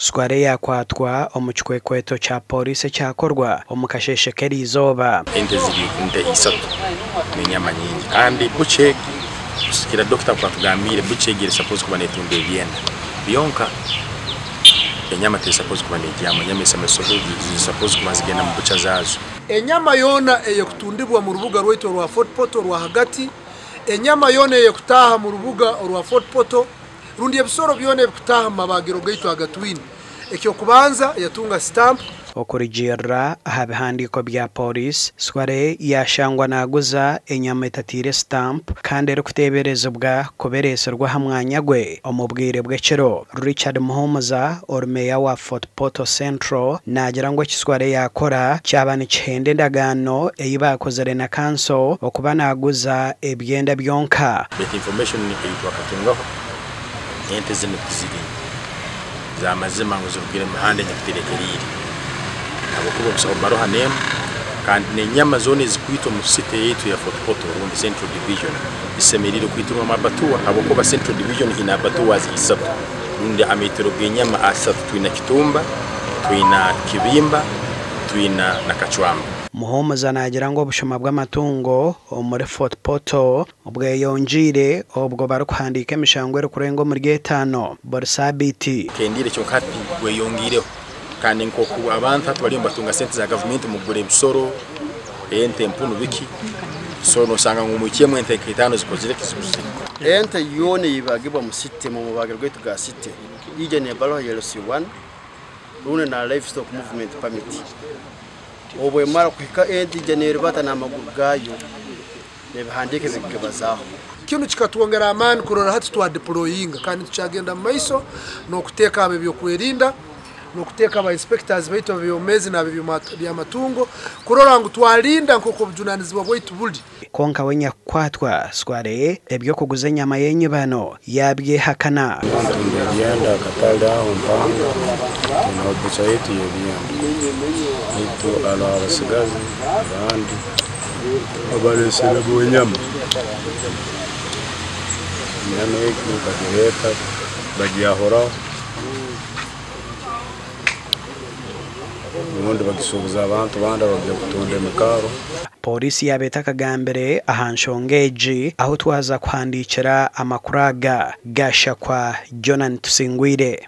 Square yakwatwa omukikwekweto kya polisi kyakorwa omukasheshe k'eriizooba. Ente ziri nte isatu n'enyama nyingi kandi buche kusikira dokita kwatugambire buche gire suppose kuba netunda ebyenda byonka enyama te suppose kuba nejyama nyama esamesobozi suppose kuba zigenda mu bucha zazo. Enyama yona eyekutundibwa mu rubuga rwito rwa Fort Portal rwa hagati, enyama yona eyekutaha mu rubuga rwa Fort Portal, rundi ebisoro byone ebikutaha mu mabagiro gaitu agatwini. Ekyo kubanza yatunga stamp okurijirra aha bihandiko bya polisi. Square yashangwa naguza enyama etatire stamp kandi erikuteberezebwa kubereserwa ha mwanya gwe omubwire bw'ekiro. Richard Muhumuza orumeya wa Fort Portal Central nagira ngo Square yakora cyaba nikihende endagaano eyibakozere na kanso okuba naguza ebyenda byonka. That information eyitwakatungaho ente zino ziri za mazima ngo zirugire muhande nyakiterekerire abakuba busaba baroha name kandi nenyama zone zikwitwa mu site yetu ya Fort Portal rundi Central Division isemerire kwitwa mabatuwa abakuba Central Division ina batuwa zisatu rundi ametero bw'enyama asatu twina kitumba twina kibimba twina na kachwamba. Muhumuza nagira ngo obushuma bw'amatungo muri Fort Portal obweyonjire obwo barukuhandika emishango erikurenga muri 5 borsabiti kendire cyo kati bweyongireho kandi nkoku abantu atwali mbatunga sente za government mu gure bisoro ente mpunu biki so no sanga ngumukiye mu ente 5 zikozire kisusi ente yone yibagibwa mu site mu mubagiro gwetu ga site ije ne balo yelo C1 rune na livestock movement permit obwe mara kwika ente jenere bata na maguru gayo ne bihandike zikibazaho kintu kikatwongera amani kurora hati twa deployinga kandi tuchagenda maiso no kuteka abebyo kwerinda no kuteka aba inspectors baito byomezi na bya matungo kurora ngo twalinda nkoko bujunanizibwa bwaitu buli konka wenya kwatwa Square ebyo kuguza nyama yenye bano yabye hakana yenda katalda umpango na bucha yetu yebiyanda ito ala abasigazi abandi abaresera bonyama nyama yeku bagiheka bagiyahora ubundi bagisubiza abantu bandi bagiye kutonda emikaro. Polisi yabeta kagambere ahanshongeji aho twaza kuhandikira amakuraga gashakwa Jonathan Tusingwire.